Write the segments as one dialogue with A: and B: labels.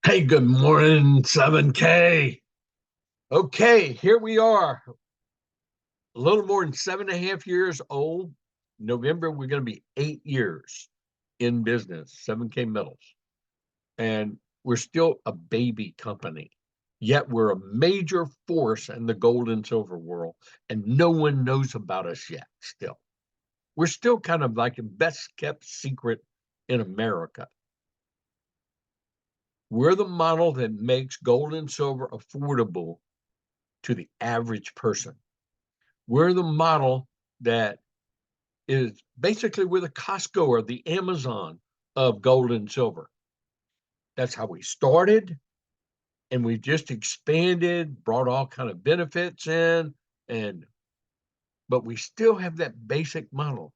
A: Hey, good morning, 7K. Okay, here we are, a little more than 7.5 years old. November, we're going to be 8 years in business, 7K Metals. And we're still a baby company, yet we're a major force in the gold and silver world, and no one knows about us yet, still. We're still kind of like a best kept secret in America. We're the model that makes gold and silver affordable to the average person. We're the model that is basically we're the Costco or the Amazon of gold and silver. That's how we started, and we've just expanded, brought all kind of benefits in, and but we still have that basic model,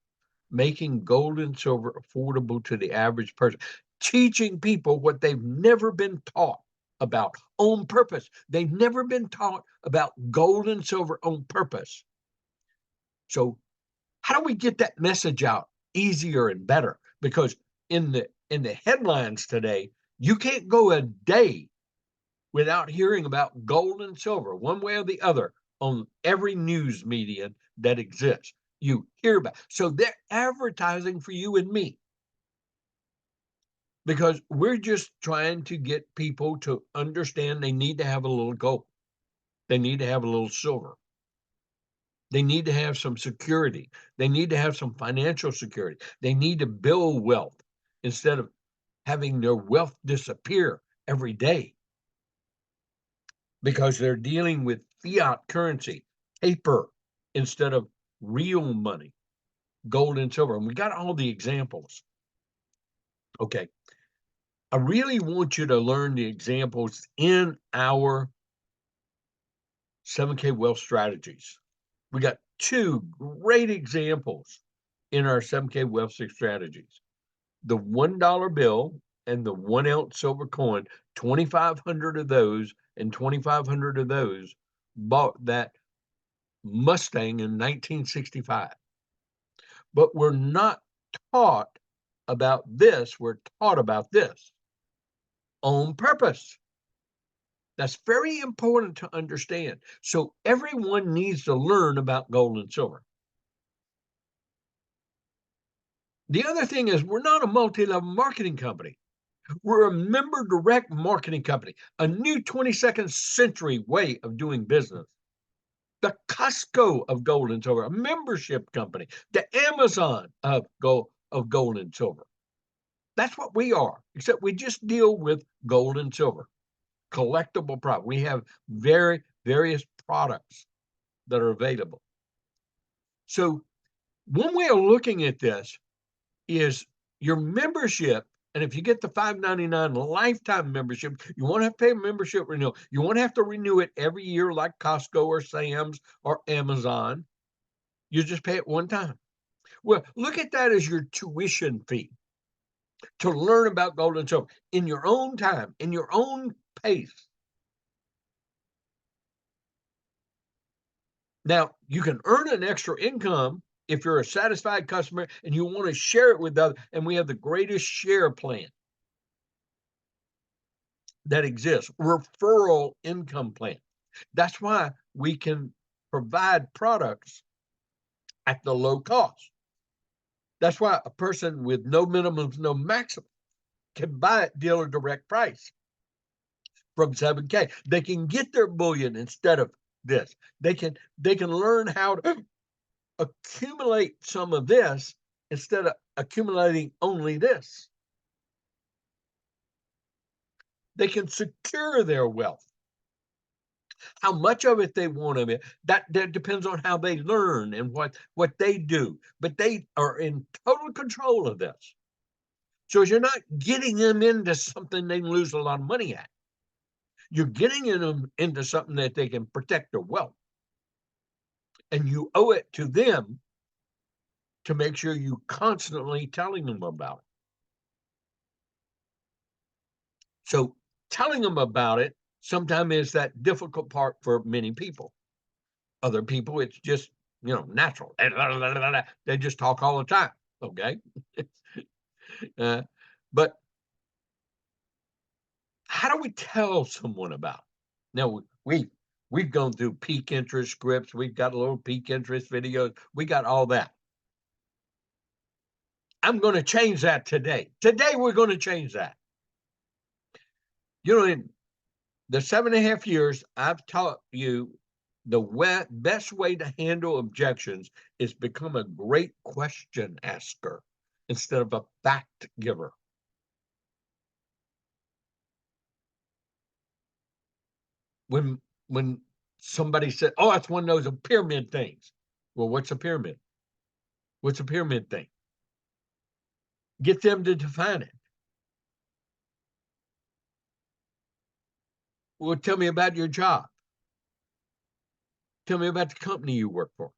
A: making gold and silver affordable to the average person, teaching people what they've never been taught about on purpose. They've never been taught about gold and silver on purpose. So how do we get that message out easier and better? Because in the headlines today, you can't go a day without hearing about gold and silver, one way or the other, on every news media that exists. You hear about. So they're advertising for you and me because we're just trying to get people to understand they need to have a little gold. They need to have a little silver. They need to have some security. They need to have some financial security. They need to build wealth instead of having their wealth disappear every day because they're dealing with fiat currency, paper, instead of real money, gold and silver. And we got all the examples. Okay. I really want you to learn the examples in our 7K wealth strategies. We got two great examples in our 7K wealth strategies. The $1 bill and the 1 ounce silver coin, 2,500 of those and 2,500 of those bought that Mustang in 1965. But we're not taught about this. We're taught about this on purpose. That's very important to understand. So everyone needs to learn about gold and silver. The other thing is we're not a multi-level marketing company. We're a member direct marketing company, a new 22nd century way of doing business. The Costco of gold and silver, a membership company, the Amazon of gold and silver. That's what we are, except we just deal with gold and silver, collectible product. We have various products that are available. So one way of looking at this is your membership. And if you get the $5.99 lifetime membership, you won't have to pay a membership renewal. You won't have to renew it every year like Costco or Sam's or Amazon. You just pay it one time. Well, look at that as your tuition fee to learn about gold and silver in your own time, in your own pace. Now, you can earn an extra income if you're a satisfied customer and you want to share it with others. And we have the greatest share plan that exists, referral income plan. That's why we can provide products at the low cost. That's why a person with no minimums, no maximum can buy it dealer direct price from 7K. They can get their bullion instead of this. They can learn how to accumulate some of this instead of accumulating only this. They can secure their wealth. How much of it they want of it, that depends on how they learn and what they do. But they are in total control of this. So you're not getting them into something they lose a lot of money at. You're getting them into something that they can protect their wealth. And you owe it to them to make sure you constantly telling them about it. So telling them about it sometimes is that difficult part for many people. Other people, it's just, natural. They just talk all the time. Okay. But how do we tell someone about it? Now, we've gone through peak interest scripts. We've got a little peak interest videos. We got all that. I'm going to change that today. Today, we're going to change that. You know, in the 7.5 years, I've taught you the best way to handle objections is become a great question asker instead of a fact giver. When somebody said, "Oh, that's one of those pyramid things," well, what's a pyramid? What's a pyramid thing? Get them to define it. Well, tell me about your job. Tell me about the company you work for.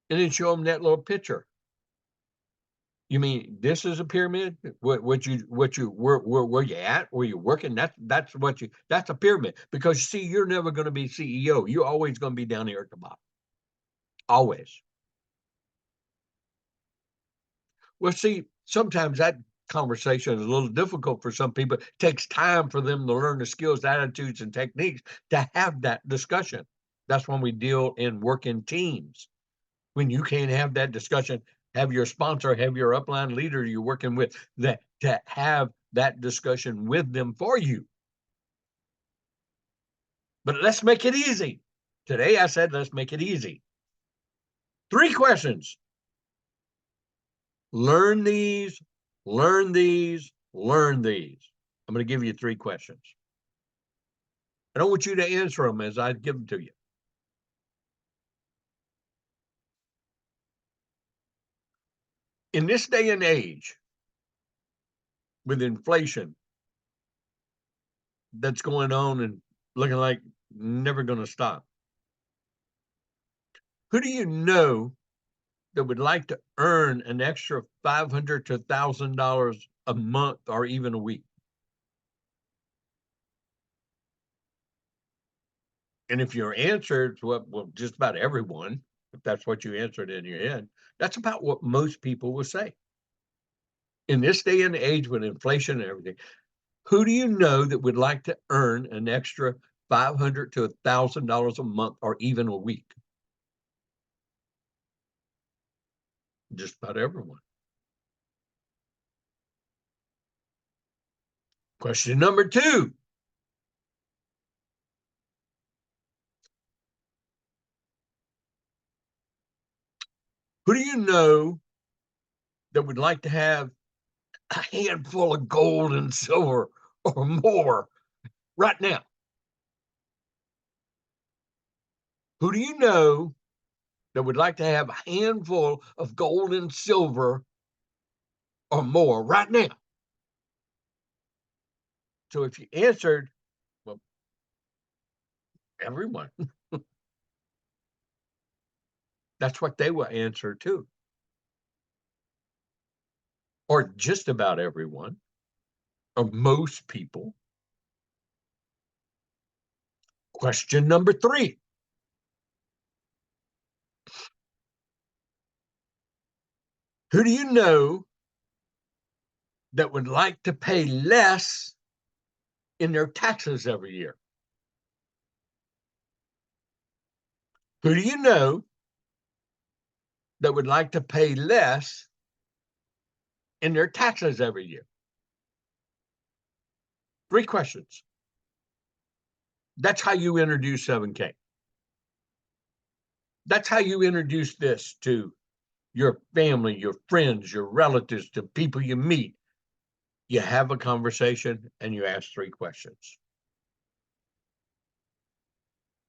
A: And then show them that little picture. You mean this is a pyramid? Where you at? Where you working? That's a pyramid. Because see, you're never going to be CEO. You're always going to be down here at the bottom. Always. Well, see, sometimes that conversation is a little difficult for some people. It takes time for them to learn the skills, attitudes, and techniques to have that discussion. That's when we deal in working teams. When you can't have that discussion, have your sponsor, have your upline leader you're working with that to have that discussion with them for you. But let's make it easy. Today I said, let's make it easy. 3 questions. Learn these, learn these, learn these. I'm going to give you 3 questions. I don't want you to answer them as I give them to you. In this day and age, with inflation that's going on and looking like never going to stop, who do you know that would like to earn an extra $500 to $1,000 a month or even a week? And if your answer is well, just about everyone, if that's what you answered in your head, that's about what most people will say. In this day and age with inflation and everything, who do you know that would like to earn an extra $500 to $1,000 a month or even a week? Just about everyone. Question number 2. Who do you know that would like to have a handful of gold and silver or more right now? Who do you know that would like to have a handful of gold and silver or more right now? So if you answered, well, everyone, that's what they will answer too. Or just about everyone, or most people. Question number 3. Who do you know that would like to pay less in their taxes every year? Who do you know that would like to pay less in their taxes every year? 3 questions. That's how you introduce 7K. That's how you introduce this to your family, your friends, your relatives, to people you meet. You have a conversation and you ask 3 questions.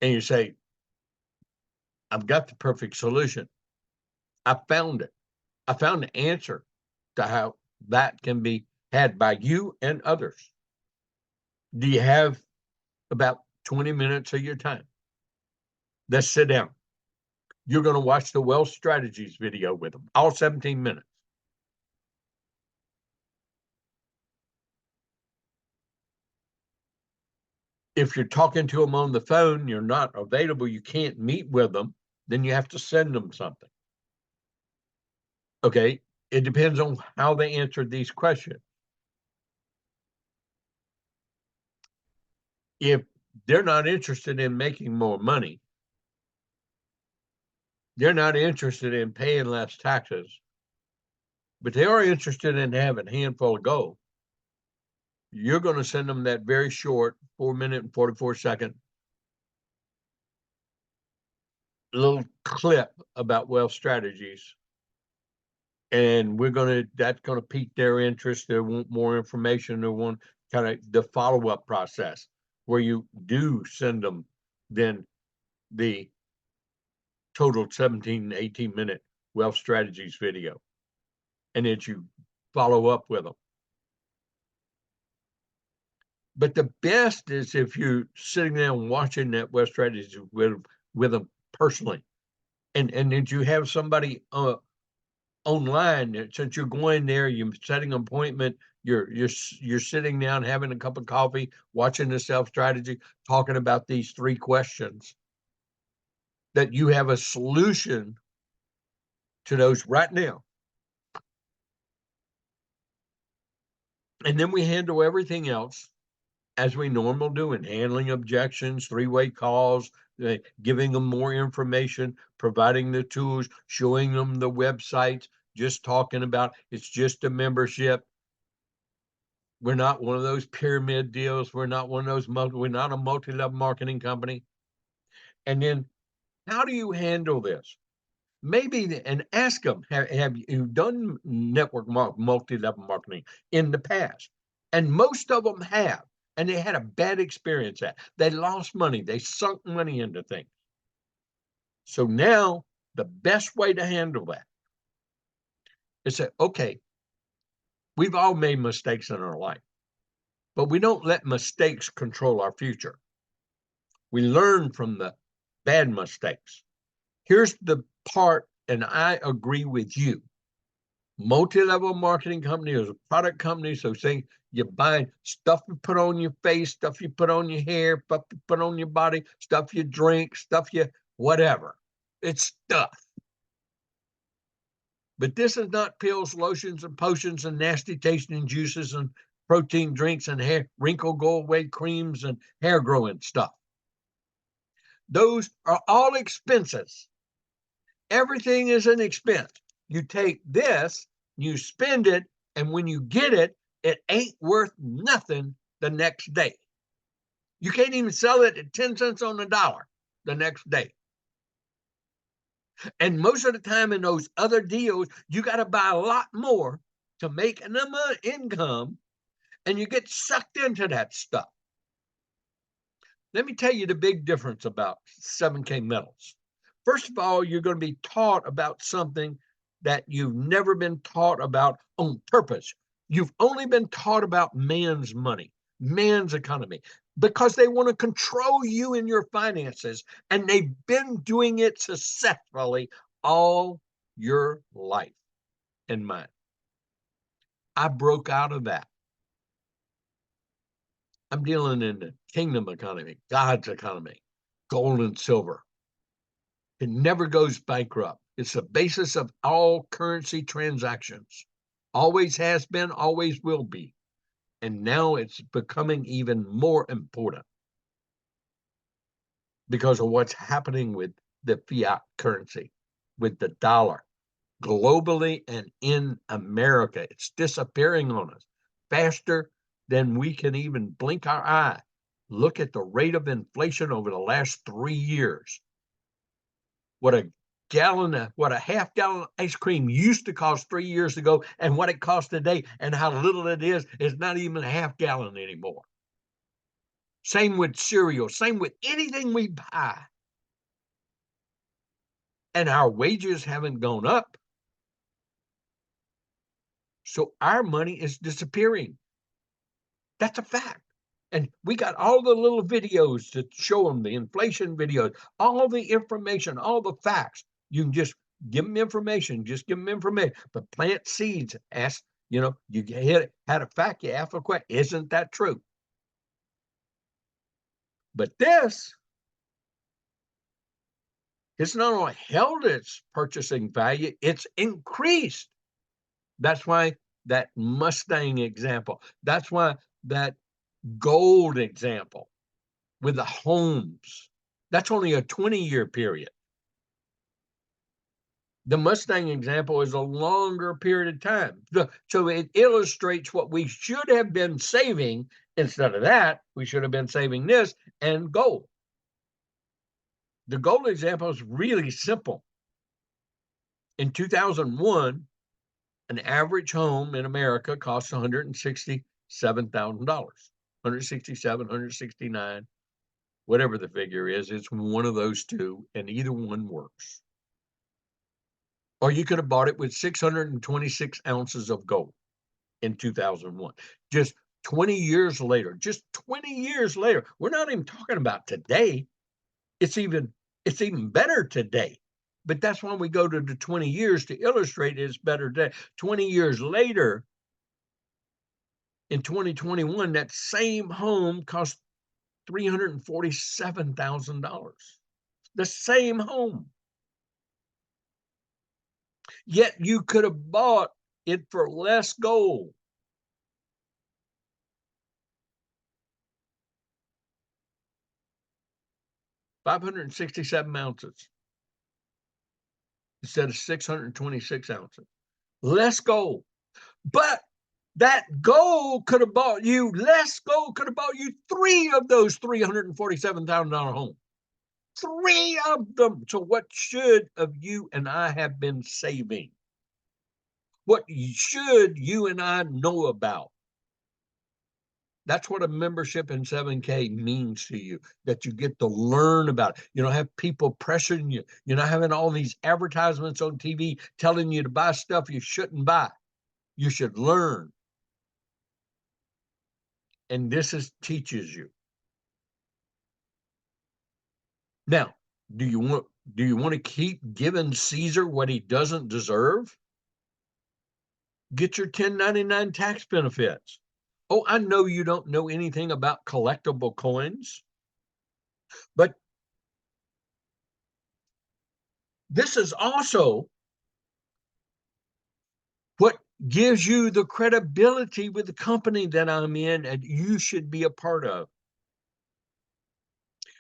A: And you say, I've got the perfect solution. I found it. I found the answer to how that can be had by you and others. Do you have about 20 minutes of your time? Let's sit down. You're going to watch the Wealth Strategies video with them, all 17 minutes. If you're talking to them on the phone, you're not available, you can't meet with them, then you have to send them something. Okay, it depends on how they answered these questions. If they're not interested in making more money, they're not interested in paying less taxes, but they are interested in having a handful of gold, you're going to send them that very short 4-minute and 44-second little clip about wealth strategies. And that's going to pique their interest. They want more information. They want kind of the follow-up process where you do send them then the total 17, 18-minute wealth strategies video. And then you follow up with them. But the best is if you're sitting there and watching that wealth strategies with them personally. And did you have somebody online, since you're going there, you're setting an appointment, you're sitting down having a cup of coffee, watching the self strategy, talking about these 3 questions, that you have a solution to those right now. And then we handle everything else as we normally do, in handling objections, 3-way calls, giving them more information, providing the tools, showing them the websites, just talking about it's just a membership. We're not one of those pyramid deals. We're not one of those we're not a multi-level marketing company. And then how do you handle this? Maybe, and ask them, have you done network multi-level marketing in the past? And most of them have. And they had a bad experience at. They lost money. They sunk money into things. So now the best way to handle that is say, okay, we've all made mistakes in our life, but we don't let mistakes control our future. We learn from the bad mistakes. Here's the part, and I agree with you. Multi-level marketing company is a product company, so say you buy stuff you put on your face, stuff you put on your hair, stuff you put on your body, stuff you drink, stuff you whatever. It's stuff. But this is not pills, lotions, and potions, and nasty tasting juices, and protein drinks, and hair wrinkle go away creams, and hair growing stuff. Those are all expenses. Everything is an expense. You take this, you spend it, and when you get it, it ain't worth nothing the next day. You can't even sell it at 10 cents on the dollar the next day. And most of the time in those other deals, you got to buy a lot more to make enough income, and you get sucked into that stuff. Let me tell you the big difference about 7K metals. First of all, you're going to be taught about something that you've never been taught about on purpose. You've only been taught about man's money, man's economy, because they want to control you and your finances, and they've been doing it successfully all your life and mine. I broke out of that. I'm dealing in the kingdom economy, God's economy, gold and silver. It never goes bankrupt. It's the basis of all currency transactions. Always has been, always will be. And now it's becoming even more important because of what's happening with the fiat currency, with the dollar, globally and in America. It's disappearing on us faster than we can even blink our eye. Look at the rate of inflation over the last 3 years. What a half gallon of ice cream used to cost 3 years ago, and what it costs today, and how little it is not even a half gallon anymore. Same with cereal, same with anything we buy. And our wages haven't gone up. So our money is disappearing. That's a fact. And we got all the little videos to show them, the inflation videos, all the information, all the facts. You can just give them information, But plant seeds, ask, you had a fact, you ask a question, isn't that true? But this, it's not only held its purchasing value, it's increased. That's why that Mustang example, that's why that gold example, with the homes. That's only a 20-year period. The Mustang example is a longer period of time. So it illustrates what we should have been saving. Instead of that, we should have been saving this and gold. The gold example is really simple. In 2001, an average home in America costs $167,000, $167, $169, whatever the figure is. It's one of those two, and either one works. Or you could have bought it with 626 ounces of gold in 2001. Just 20 years later, we're not even talking about today. It's even better today. But that's why we go to the 20 years to illustrate it's better today. 20 years later, in 2021, that same home cost $347,000. The same home. Yet you could have bought it for less gold. $567 ounces instead of 626 ounces. Less gold. But that gold could have bought you, less gold could have bought you 3 of those $347,000 homes. 3 of them. So what should of you and I have been saving? What should you and I know about? That's what a membership in 7K means to you, that you get to learn about it. You don't have people pressuring you. You're not having all these advertisements on TV telling you to buy stuff you shouldn't buy. You should learn. And this teaches you. Now, do you want to keep giving Caesar what he doesn't deserve? Get your 1099 tax benefits. Oh, I know you don't know anything about collectible coins, but this is also what gives you the credibility with the company that I'm in and you should be a part of.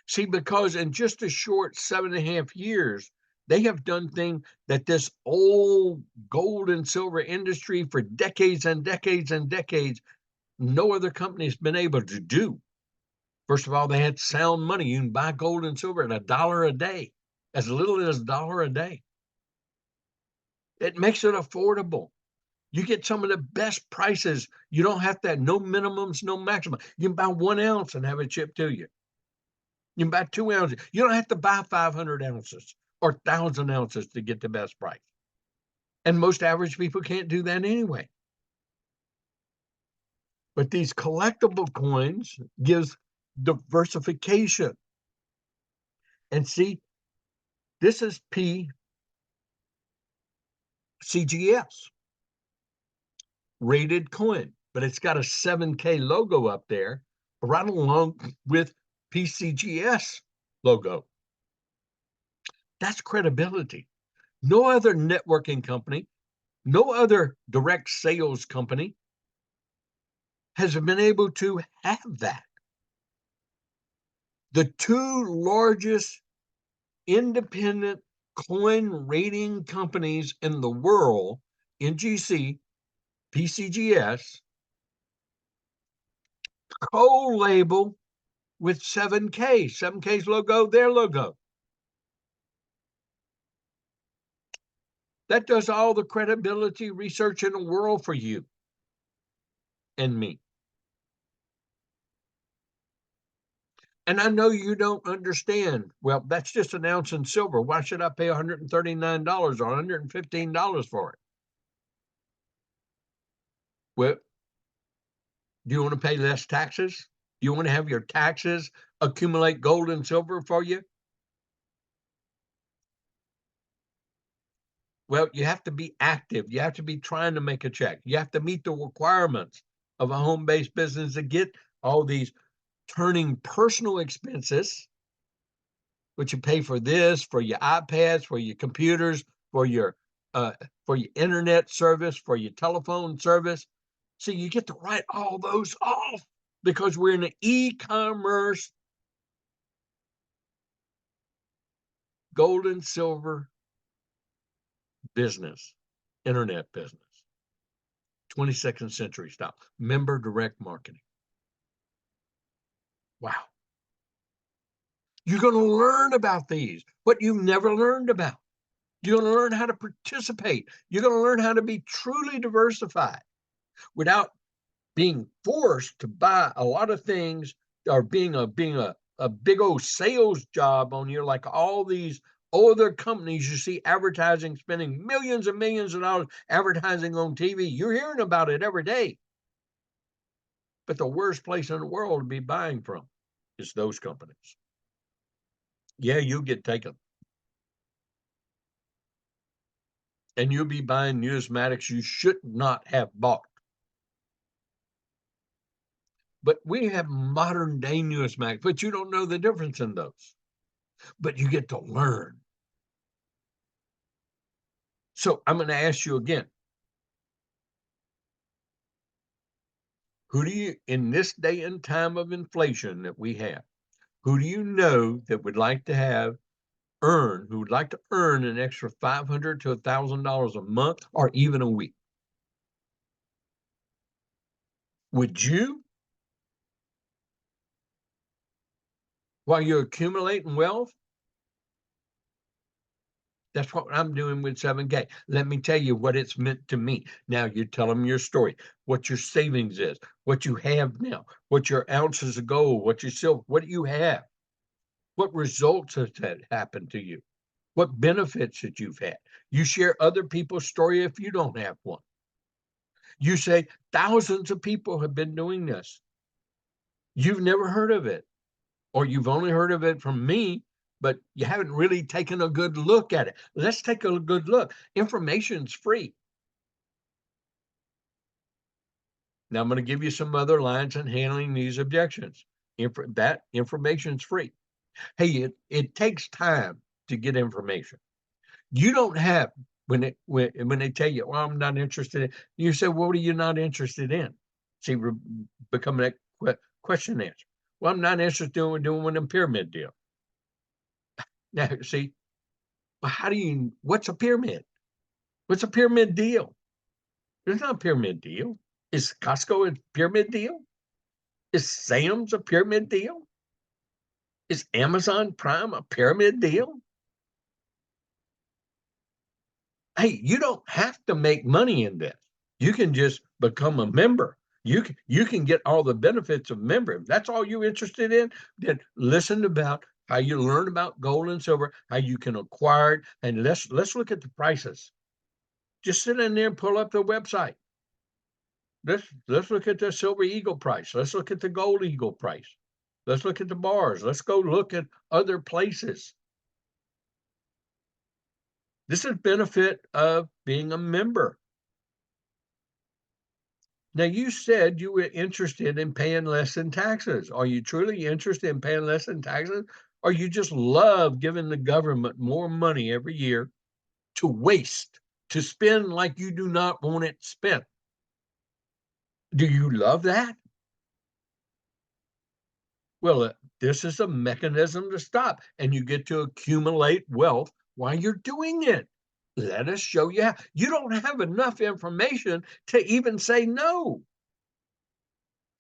A: See, because in just a short 7.5 years, they have done things that this old gold and silver industry for decades and decades and decades, no other company has been able to do. First of all, they had sound money. You can buy gold and silver at $1 a day, as little as $1 a day. It makes it affordable. You get some of the best prices. You don't have to have no minimums, no maximum. You can buy 1 ounce and have it shipped to you. You can buy 2 ounces. You don't have to buy 500 ounces or 1,000 ounces to get the best price. And most average people can't do that anyway. But these collectible coins gives diversification. And see, this is PCGS, rated coin, but it's got a 7K logo up there right along with PCGS logo. That's credibility. No other networking company, no other direct sales company has been able to have that. The 2 largest independent coin rating companies in the world, NGC, PCGS, co-label with 7K. 7K's logo, their logo. That does all the credibility research in the world for you and me. And I know you don't understand. Well, that's just an ounce in silver. Why should I pay $139 or $115 for it? Well, do you want to pay less taxes? Do you want to have your taxes accumulate gold and silver for you? Well, you have to be active. You have to be trying to make a check. You have to meet the requirements of a home-based business to get all these turning personal expenses, which you pay for this, for your iPads, for your computers, for your internet service, for your telephone service. So you get to write all those off because we're in an e-commerce gold and silver business, internet business, 22nd century style, member direct marketing. Wow. You're going to learn about these, what you've never learned about. You're going to learn how to participate. You're going to learn how to be truly diversified without being forced to buy a lot of things, or being a big old sales job on you, like all these other companies you see advertising, spending millions and millions of dollars advertising on TV. You're hearing about it every day. But the worst place in the world to be buying from is those companies. Yeah, you'll get taken. And you'll be buying numismatics you should not have bought. But we have modern day numismatics, but you don't know the difference in those. But you get to learn. So I'm going to ask you again. Who do you, in this day and time of inflation that we have, who do you know that would like to who would like to earn an extra $500 to $1,000 a month or even a week? Would you? While you're accumulating wealth? That's what I'm doing with 7K. Let me tell you what it's meant to me. Now you tell them your story, what your savings is, what you have now, what your ounces of gold, what your silver, what do you have? What results has that happened to you? What benefits that you've had? You share other people's story if you don't have one. You say thousands of people have been doing this. You've never heard of it, or you've only heard of it from me, but you haven't really taken a good look at it. Let's take a good look. Information's free. Now I'm going to give you some other lines on handling these objections. That information's free. Hey, it takes time to get information. You don't have, when they tell you, well, I'm not interested in, you say, what are you not interested in? See, we're becoming that question answer. Well, I'm not interested in doing a pyramid deal. Now, see, well, what's a pyramid? What's a pyramid deal? There's not a pyramid deal. Is Costco a pyramid deal? Is Sam's a pyramid deal? Is Amazon Prime a pyramid deal? Hey, you don't have to make money in this. You can just become a member. You can get all the benefits of member. If that's all you're interested in, then listen about how you learn about gold and silver, how you can acquire it, and let's look at the prices. Just sit in there and pull up the website. Let's look at the Silver Eagle price. Let's look at the Gold Eagle price. Let's look at the bars. Let's go look at other places. This is benefit of being a member. Now, you said you were interested in paying less in taxes. Are you truly interested in paying less in taxes? Or you just love giving the government more money every year to waste, to spend like you do not want it spent? Do you love that? Well, this is a mechanism to stop, and you get to accumulate wealth while you're doing it. Let us show you how. You don't have enough information to even say no.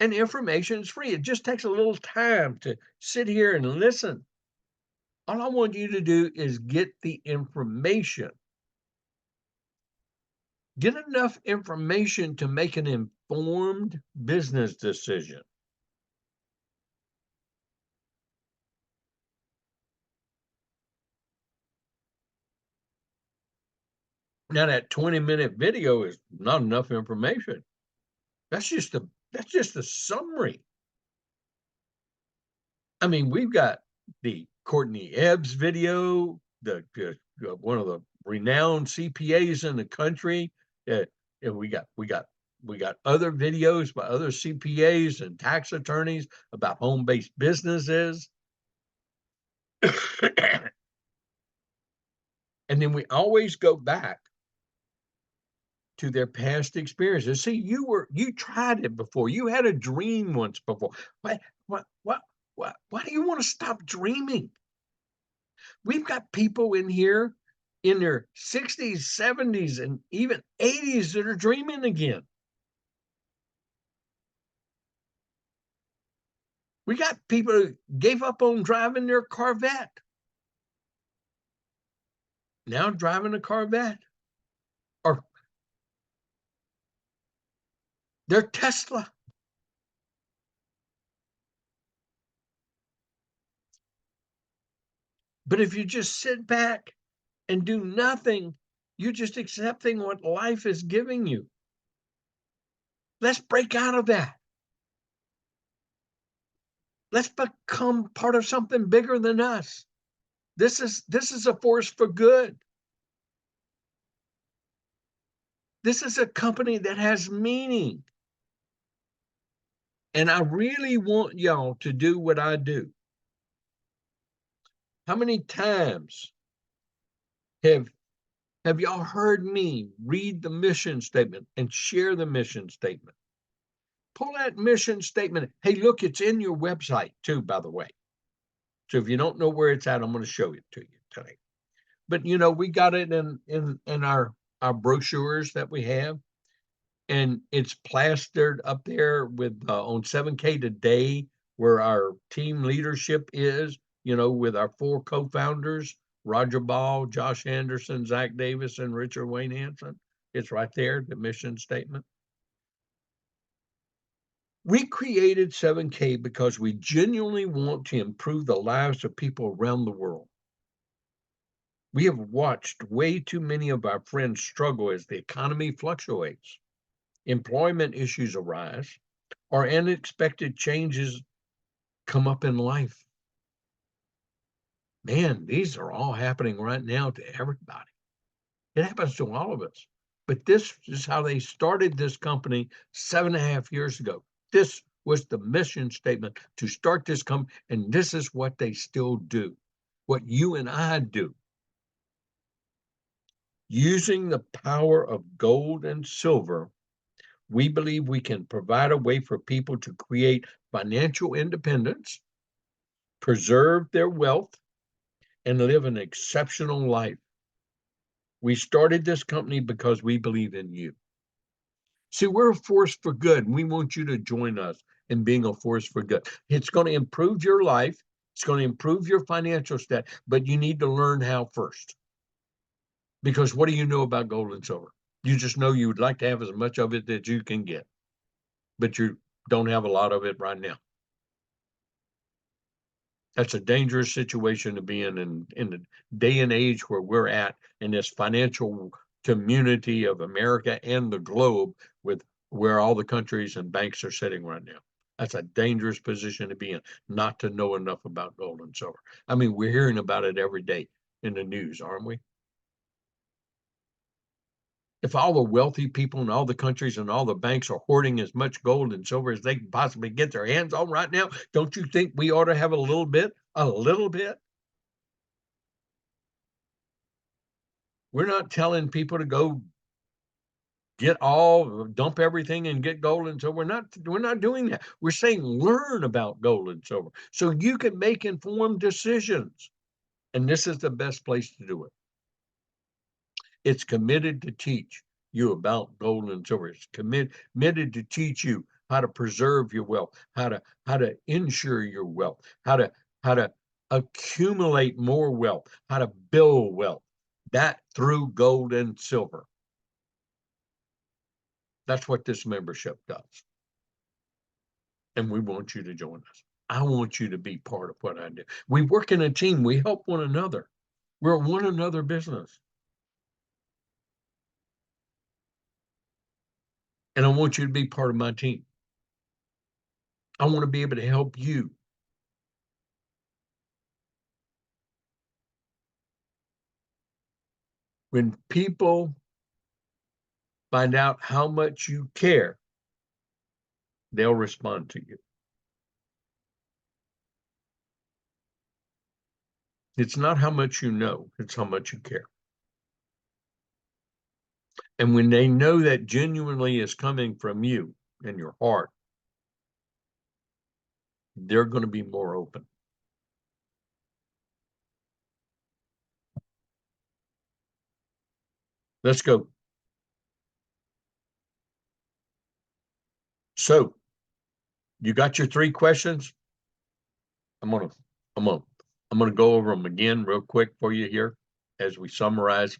A: And information is free. It just takes a little time to sit here and listen. All I want you to do is get the information. Get enough information to make an informed business decision. Now that 20-minute video is not enough information. That's just a summary. I mean, we've got the Courtney Ebbs video, the one of the renowned CPAs in the country, and we got other videos by other CPAs and tax attorneys about home-based businesses. And then we always go back to their past experiences. See, you tried it before. You had a dream once before. Why do you want to stop dreaming? We've got people in here in their 60s, 70s, and even 80s that are dreaming again. We got people who gave up on driving their Corvette, now driving a Corvette, or their Tesla. But if you just sit back and do nothing, you're just accepting what life is giving you. Let's break out of that. Let's become part of something bigger than us. This is a force for good. This is a company that has meaning. And I really want y'all to do what I do. How many times have y'all heard me read the mission statement and share the mission statement? Pull that mission statement. Hey, look, it's in your website too, by the way. So if you don't know where it's at, I'm going to show it to you today. But we got it in our brochures that we have, and it's plastered up there with on 7K Today, where our team leadership is, with our 4 co-founders, Roger Ball, Josh Anderson, Zach Davis, and Richard Wayne Hanson. It's right there, the mission statement. We created 7K because we genuinely want to improve the lives of people around the world. We have watched way too many of our friends struggle as the economy fluctuates, employment issues arise, or unexpected changes come up in life. Man, these are all happening right now to everybody. It happens to all of us. But this is how they started this company 7.5 years ago. This was the mission statement to start this company, and this is what they still do. What you and I do. Using the power of gold and silver, we believe we can provide a way for people to create financial independence, preserve their wealth, and live an exceptional life. We started this company because we believe in you. See, we're a force for good, and we want you to join us in being a force for good. It's going to improve your life. It's going to improve your financial stat, but you need to learn how first. Because what do you know about gold and silver? You just know you would like to have as much of it as you can get, but you don't have a lot of it right now. That's a dangerous situation to be in the day and age where we're at in this financial community of America and the globe, with where all the countries and banks are sitting right now. That's a dangerous position to be in, not to know enough about gold and silver. I mean, we're hearing about it every day in the news, aren't we? If all the wealthy people in all the countries and all the banks are hoarding as much gold and silver as they can possibly get their hands on right now, don't you think we ought to have a little bit? A little bit? We're not telling people to go dump everything and get gold and silver. We're not doing that. We're saying learn about gold and silver so you can make informed decisions. And this is the best place to do it. It's committed to teach you about gold and silver. It's committed to teach you how to preserve your wealth, how to insure your wealth, how to accumulate more wealth, how to build wealth. That through gold and silver. That's what this membership does. And we want you to join us. I want you to be part of what I do. We work in a team. We help one another. We're a one another business. And I want you to be part of my team. I want to be able to help you. When people find out how much you care, they'll respond to you. It's not how much you know, it's how much you care. And when they know that genuinely is coming from you and your heart, they're going to be more open. let's go. So you got your 3 questions. I'm gonna go over them again real quick for you here as we summarize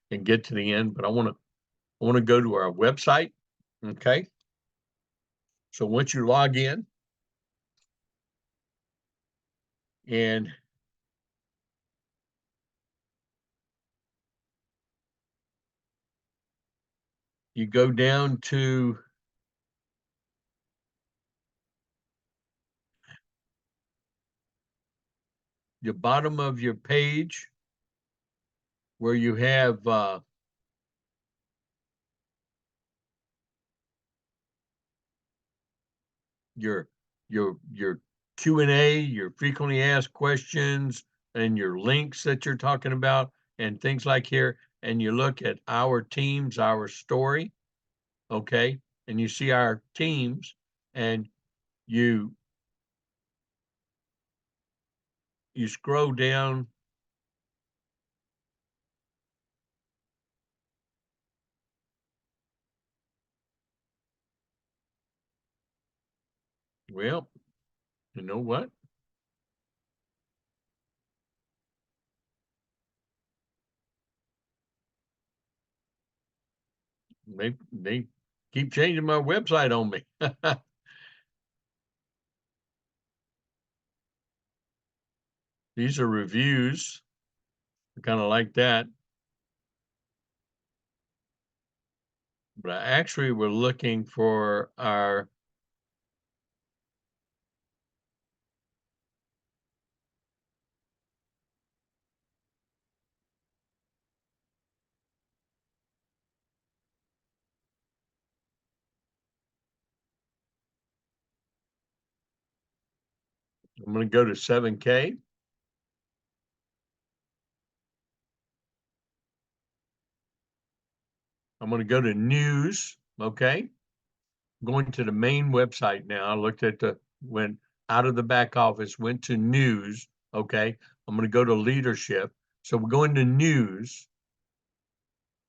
A: and get to the end. But I want to go to our website. Okay. So once you log in and you go down to the bottom of your page where you have your Q&A, your frequently asked questions, and your links that you're talking about, and things like here, and you look at our teams, our story, okay, and you see our teams, and you scroll down. Well, you know what? They keep changing my website on me. These are reviews. I kind of like that. But actually, we're looking for our I'm going to go to 7K. I'm going to go to news. Okay. I'm going to the main website now. I looked at went out of the back office, went to news. Okay. I'm going to go to leadership. So we're going to news.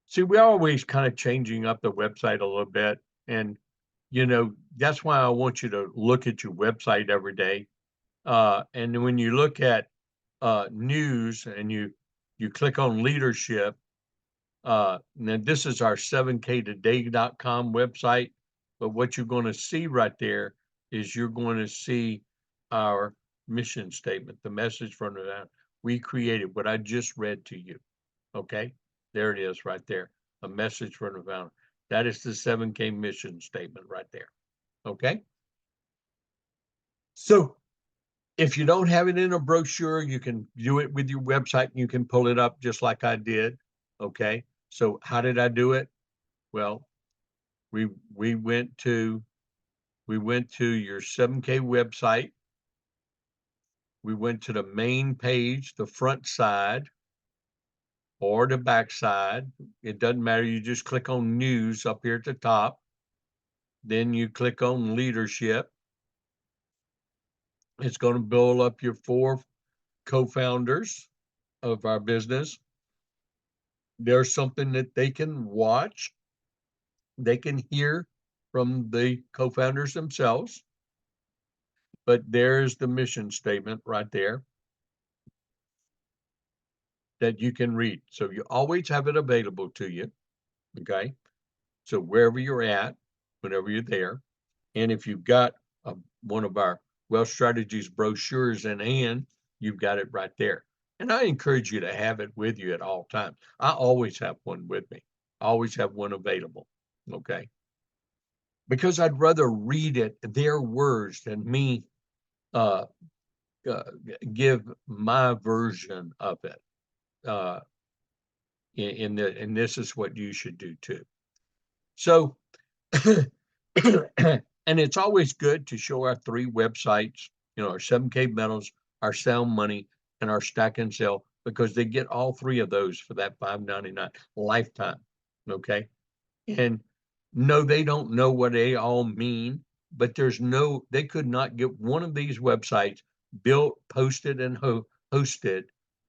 A: See, we're always kind of changing up the website a little bit. And, that's why I want you to look at your website every day. And when you look at news and you click on leadership, now this is our 7ktoday.com website, but what you're going to see right there is you're going to see our mission statement, the message from that we created, what I just read to you. Okay, there it is right there, a message from the founder. That is the 7K mission statement right there. Okay, so if you don't have it in a brochure, you can do it with your website and you can pull it up just like I did. Okay. So how did I do it? Well, we went to your 7K website. We went to the main page, the front side or the back side. It doesn't matter. You just click on news up here at the top. Then you click on leadership. It's going to build up your 4 co-founders of our business. There's something that they can watch. They can hear from the co-founders themselves. But there's the mission statement right there that you can read. So you always have it available to you. Okay. So wherever you're at, whenever you're there, and if you've got one of our Wealth Strategies brochures in hand, you've got it right there. And I encourage you to have it with you at all times. I always have one with me. I always have one available. Okay. Because I'd rather read it, their words, than me uh, give my version of it. And this is what you should do too. So, and it's always good to show our 3 websites, our 7K Metals, our Sound Money, and our Stack and Sell, because they get all 3 of those for that $5.99 lifetime. Okay. And no, they don't know what they all mean, but they could not get one of these websites built, posted, and hosted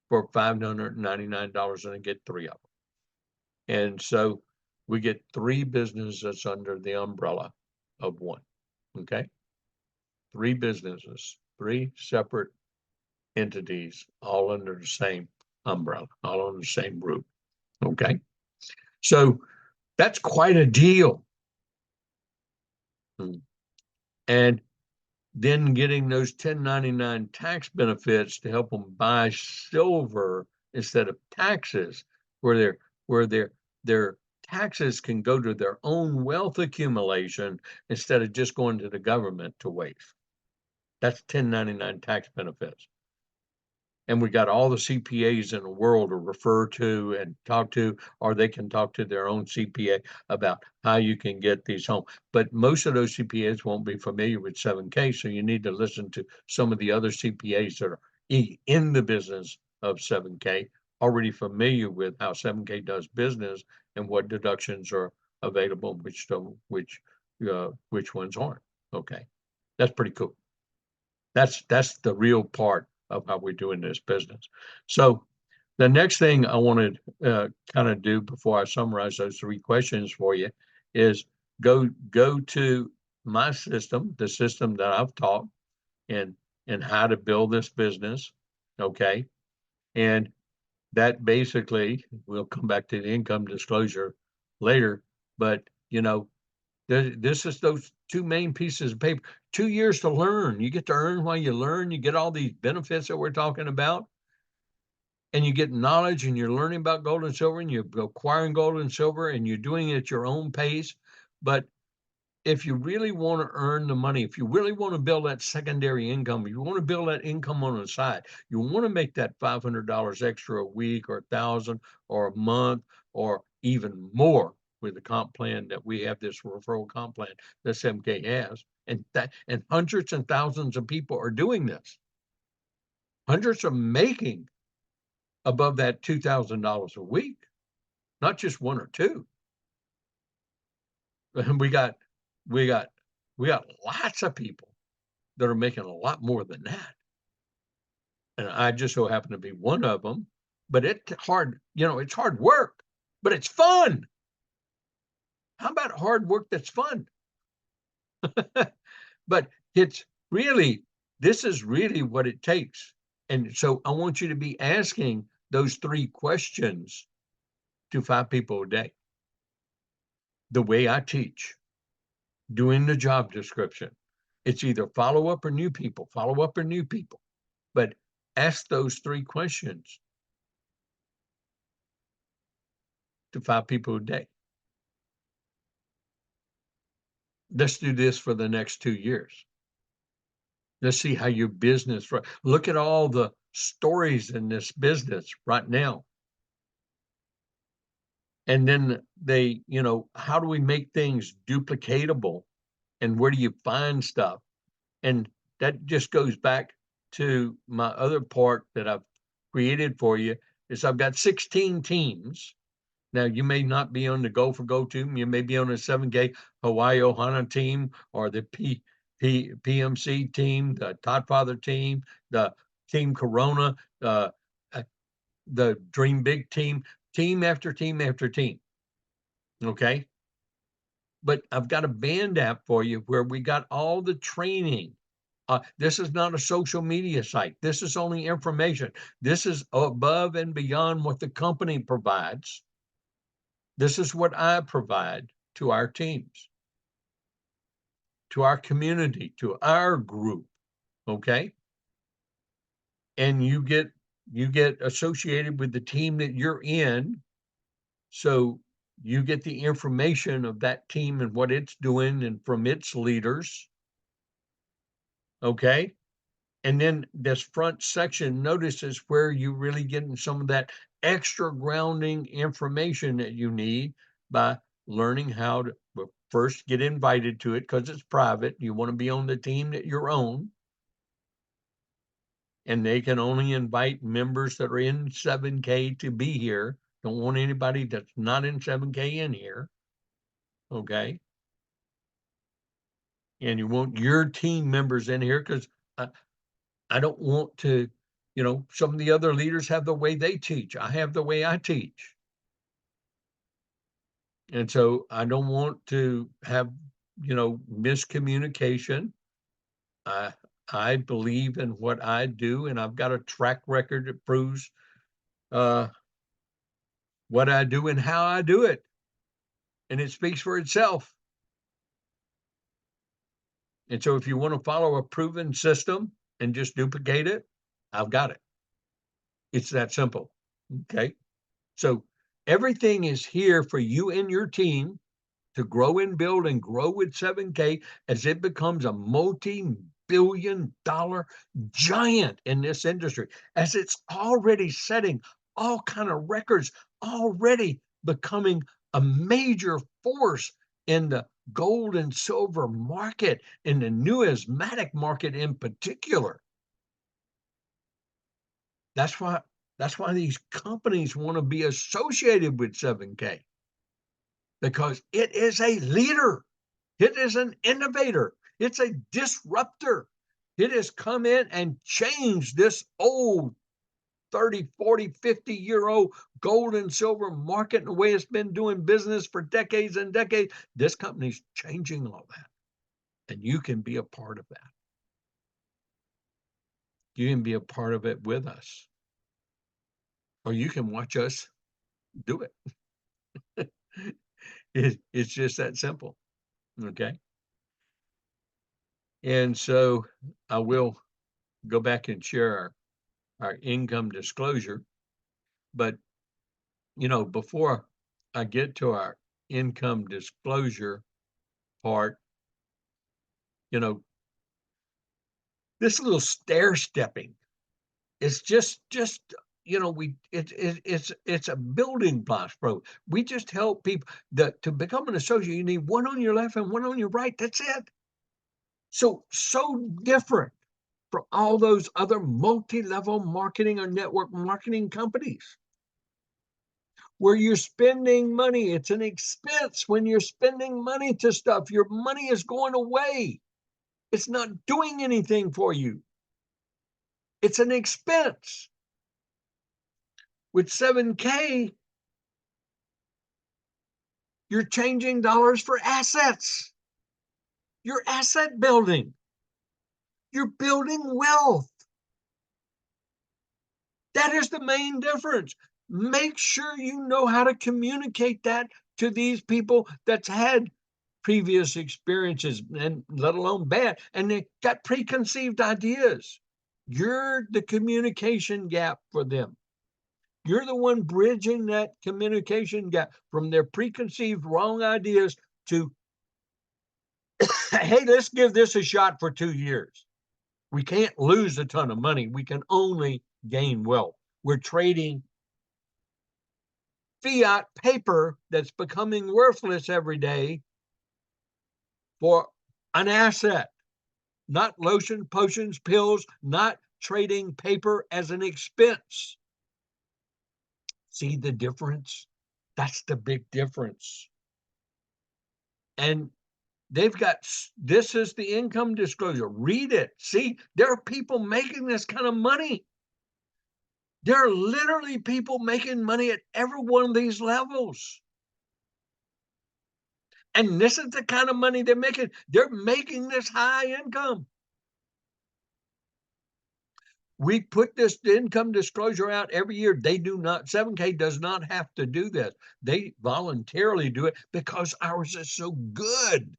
A: for $599 and get 3 of them. And so we get 3 businesses under the umbrella of one. Okay. 3 businesses, 3 separate entities, all under the same umbrella, all under the same roof. Okay. So that's quite a deal. And then getting those 1099 tax benefits to help them buy silver instead of taxes, where their taxes can go to their own wealth accumulation instead of just going to the government to waste. That's 1099 tax benefits. And we got all the CPAs in the world to refer to and talk to, or they can talk to their own CPA about how you can get these home. But most of those CPAs won't be familiar with 7K, so you need to listen to some of the other CPAs that are in the business of 7K, already familiar with how 7K does business and what deductions are available, which ones aren't. Okay, that's pretty cool. That's the real part of how we're doing this business. So the next thing I want to kind of do before I summarize those 3 questions for you is go to my system, the system that I've taught, and how to build this business. Okay. And that basically, we'll come back to the income disclosure later, but this is those 2 main pieces of paper. 2 years to learn. You get to earn while you learn. You get all these benefits that we're talking about, and you get knowledge, and you're learning about gold and silver, and you're acquiring gold and silver, and you're doing it at your own pace. But if you really want to earn the money, if you really want to build that secondary income, if you want to build that income on the side, you want to make that $500 extra a week, or 1,000, or a month, or even more, with the comp plan that we have, this referral comp plan that 7K has, and hundreds and thousands of people are doing this. Hundreds are making above that $2,000 a week, not just 1 or 2. And we got lots of people that are making a lot more than that. And I just so happen to be one of them. But it's hard, it's hard work, but it's fun. How about hard work that's fun? But this is really what it takes. And so I want you to be asking those 3 questions to 5 people a day. The way I teach, doing the job description, it's either follow up or new people, but ask those 3 questions to 5 people a day. Let's do this for the next 2 years. Let's see how your business, look at all the stories in this business right now. And then how do we make things duplicatable, and where do you find stuff? And that just goes back to my other part that I've created for you, is I've got 16 teams. Now, you may not be on the Go for Go team. You may be on the 7K Hawaii Ohana team, or the PMC team, the Todd Father team, the Team Corona, the Dream Big team after team after team. Okay. But I've got a band app for you where we got all the training. This is not a social media site. This is only information. This is above and beyond what the company provides. This is what I provide to our teams, to our community, to our group. Okay. And you get associated with the team that you're in. So you get the information of that team and what it's doing, and from its leaders. Okay. And then this front section, notices where you're really getting some of that extra grounding information that you need by learning how to first get invited to it, because it's private. You want to be on the team that you're on. And they can only invite members that are in 7K to be here. Don't want anybody that's not in 7K in here. Okay. And you want your team members in here, because I don't want to, some of the other leaders have the way they teach. I have the way I teach. And so I don't want to have, miscommunication. I I believe in what I do, and I've got a track record that proves uh, what I do and how I do it, and it speaks for itself. And so if you want to follow a proven system and just duplicate it, I've got it. It's that simple. Okay. So everything is here for you and your team to grow and build and grow with 7K as it becomes a multi-billion-dollar giant in this industry, as it's already setting all kind of records, already becoming a major force in the gold and silver market, in the numismatic market in particular. That's why these companies want to be associated with 7K, because it is a leader. It is an innovator. It's a disruptor. It has come in and changed this old 30, 40, 50-year-old gold and silver market and the way it's been doing business for decades and decades. This company's changing all that. And you can be a part of that. You can be a part of it with us. Or you can watch us do it. It's just that simple. Okay. And so I will go back and share our income disclosure. But, before I get to our income disclosure part, you know, this little stair stepping is just, it's a building blocks, bro. We just help people that to become an associate, you need one on your left and one on your right. That's it. So different from all those other multi-level marketing or network marketing companies where you're spending money. It's an expense when you're spending money to stuff. Your money is going away. It's not doing anything for you. It's an expense. With 7K, you're changing dollars for assets. You're asset building. You're building wealth. That is the main difference. Make sure you know how to communicate that to these people that's had previous experiences, and let alone bad, and they got preconceived ideas. You're the communication gap for them. You're the one bridging that communication gap from their preconceived wrong ideas to, hey, let's give this a shot for 2 years. We can't lose a ton of money. We can only gain wealth. We're trading fiat paper that's becoming worthless every day for an asset, not lotion, potions, pills, not trading paper as an expense. See the difference? That's the big difference. And they've got, this is the income disclosure. Read it. See, there are people making this kind of money. There are literally people making money at every one of these levels. And this is the kind of money they're making. They're making this high income. We put this income disclosure out every year. They do not, 7K does not have to do this. They voluntarily do it because ours is so good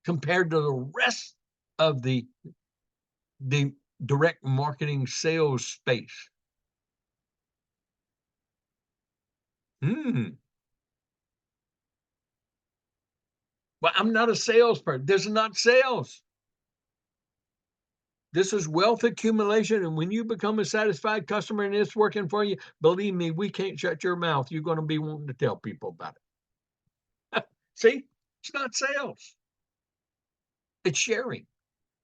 A: compared to the rest of the direct marketing sales space. Well, I'm not a salesperson. This is not sales. This is wealth accumulation. And when you become a satisfied customer and it's working for you, believe me, we can't shut your mouth. You're going to be wanting to tell people about it. See, it's not sales. It's sharing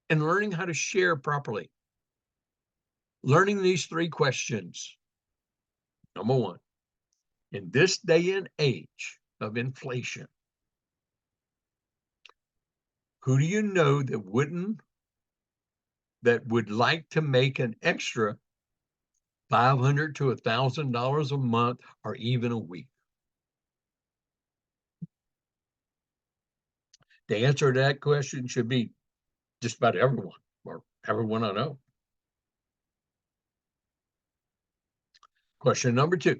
A: and learning how to share properly. Learning these 3 questions. Number 1, in this day and age of inflation, who do you know that would like to make an extra $500 to $1,000 a month or even a week? The answer to that question should be just about everyone, or everyone I know. Question number 2.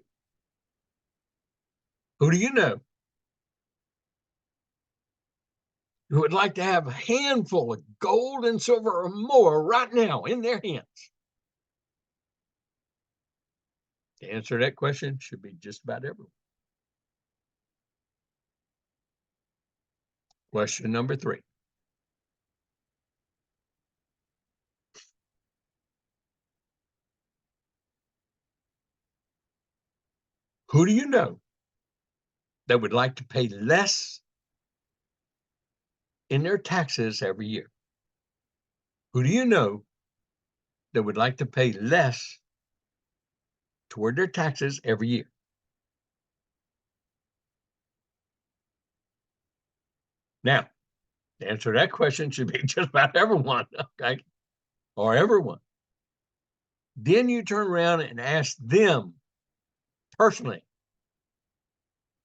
A: Who do you know who would like to have a handful of gold and silver or more right now in their hands? The answer to that question should be just about everyone. Question number 3. Who do you know that would like to pay less in their taxes every year? Who do you know that would like to pay less toward their taxes every year? Now, the answer to that question should be just about everyone, okay? Or everyone. Then you turn around and ask them personally,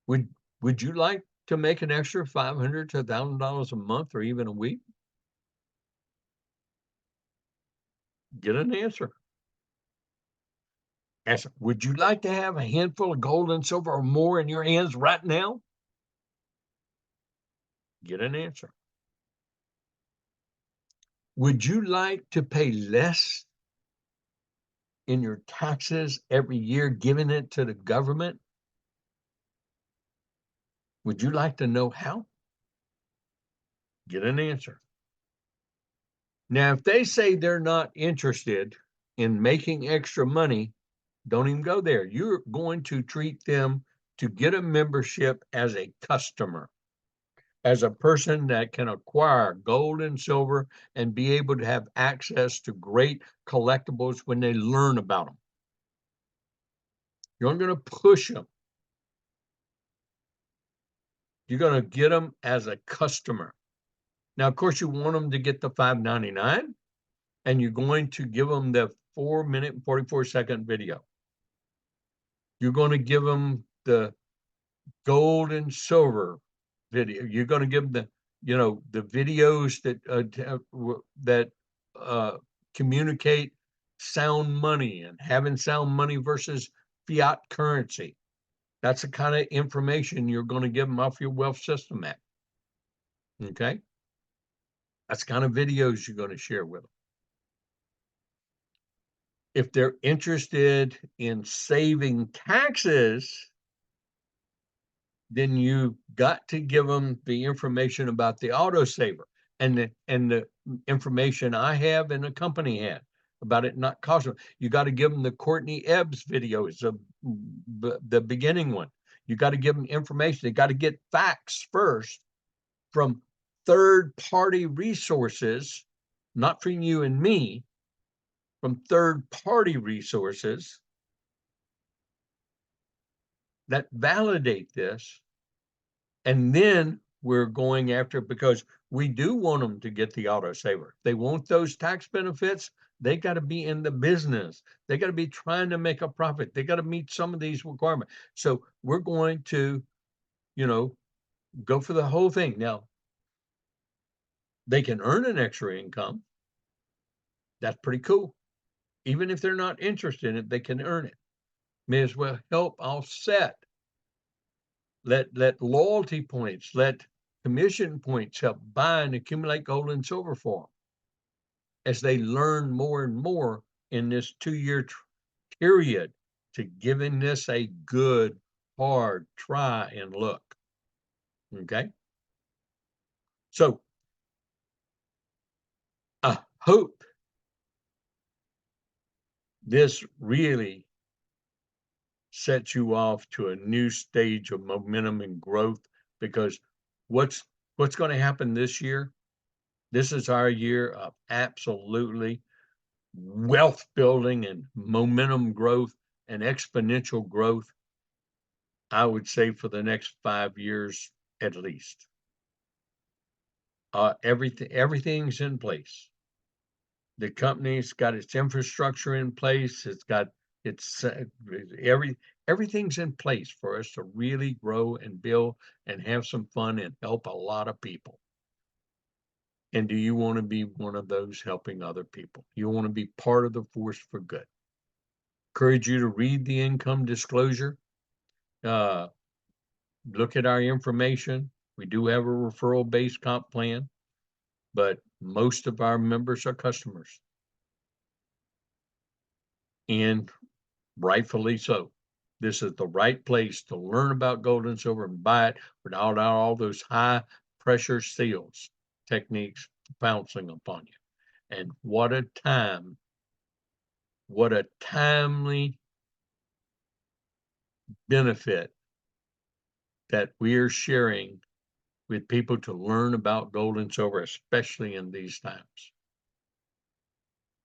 A: would you like to make an extra $500 to $1,000 a month or even a week? Get an answer. Ask, would you like to have a handful of gold and silver or more in your hands right now? Get an answer. Would you like to pay less in your taxes every year, giving it to the government? Would you like to know how? Get an answer. Now, if they say they're not interested in making extra money, don't even go there. You're going to treat them to get a membership as a customer, as a person that can acquire gold and silver and be able to have access to great collectibles when they learn about them. You're going to push them. You're going to get them as a customer. Now, of course, you want them to get the $5.99, and you're going to give them the 4-minute and 44-second video. You're going to give them the gold and silver video. You're going to give them the videos that communicate sound money and having sound money versus fiat currency. That's the kind of information you're going to give them off your Wealth System app. Okay? That's the kind of videos you're going to share with them. If they're interested in saving taxes, then you got to give them the information about the autosaver and the information I have and the company had about it not costing. You got to give them the Courtney Ebbs videos of the beginning one. You got to give them information. They got to get facts first from third-party resources, not from you and me, from third-party resources that validate this. And then we're going after, because we do want them to get the autosaver. They want those tax benefits. They got to be in the business. They got to be trying to make a profit. They got to meet some of these requirements. So we're going to, go for the whole thing. Now, they can earn an extra income. That's pretty cool. Even if they're not interested in it, they can earn it. May as well help offset. Let loyalty points, let commission points help buy and accumulate gold and silver for them as they learn more and more in this 2-year period to giving this a good, hard try and look. Okay? So I hope this really sets you off to a new stage of momentum and growth, because what's going to happen this year? This is our year of absolutely wealth building and momentum growth and exponential growth, I would say, for the next 5 years at least. Everything's in place. The company's got its infrastructure in place. It's got everything's in place for us to really grow and build and have some fun and help a lot of people. And do you want to be one of those helping other people? You want to be part of the force for good. Encourage you to read the income disclosure. Look at our information. We do have a referral-based comp plan, but most of our members are customers. And rightfully so. This is the right place to learn about gold and silver and buy it without all those high pressure sales techniques pouncing upon you. And what a timely benefit that we are sharing with people to learn about gold and silver, especially in these times.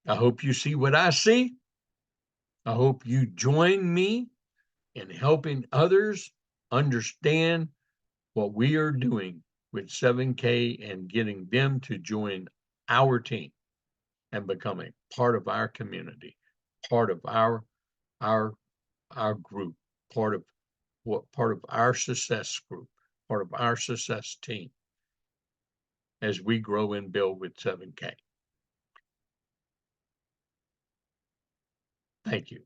A: I hope you see what I see. I hope you join me in helping others understand what we are doing with 7K and getting them to join our team and become a part of our community, part of our group, part of our success group, part of our success team as we grow and build with 7K. Thank you.